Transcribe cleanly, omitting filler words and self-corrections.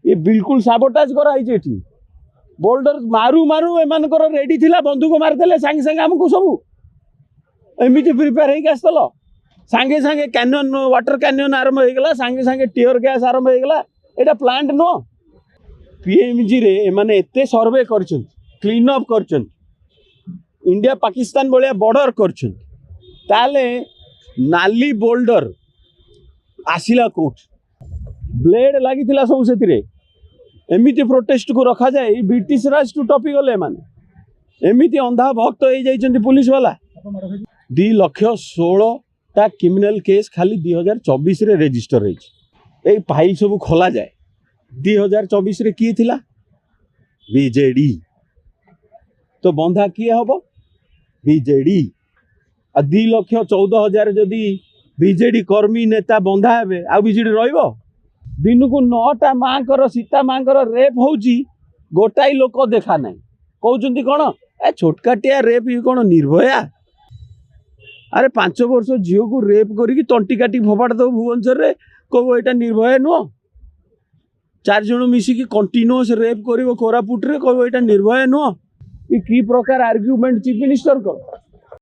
ये बिल्कुल साबोटाज कराई बोल्डर मारू मारू एमानकर रेडी थिला बंदूक मारदेले सांगे सांगे आमको सब एमती प्रिपेयर होगी आसल सांगे सांगे कैनन वाटर कैनन आरंभ होगा सांगे सांगे टीयर गैस आरंभ होगा यहाँ प्लांट नो पीएमजी रे एमाने एते सर्वे कर क्लीन अप कर इंडिया पाकिस्तान भाया बॉर्डर कर नाली बोल्डर आसिला कोट ब्लेड लगी सब से एमती प्रोटेस्ट को रखा जाए ब्रिटिश राज टू टपी गले माने एमती अंधा भक्त हो जाइछन्ति पुलिस वाला 2,16,000 क्रिमिनल केस खाली 2024 रे रजिस्टर होई फाइल सब खोला जाए 2024 रे किए थिला बीजेडी तो बंधा किए हम बीजेडी आ 2,14,000 जदि बीजेडी कर्मी नेता बंधा हे आ बीजेडी रहिबो दिन को 9टा माँ सीता माँ रेप होची गोटाई लोक देखा ना कहते कौन ए छोटकाटिया रेप ये कौन निर्भया अरे 5 वर्ष झील को रेप करके तंटी काटी फोपाड़ दो भुवनेश्वर रे कहो यहाँ निर्भया नुह 4 जन मिसिकी कंटिन्यूअस रेप कर कोरापुट रे कहो यहाँ निर्भया नुह ये कि प्रकार आर्ग्युमेंट चीफ मिनिस्टर को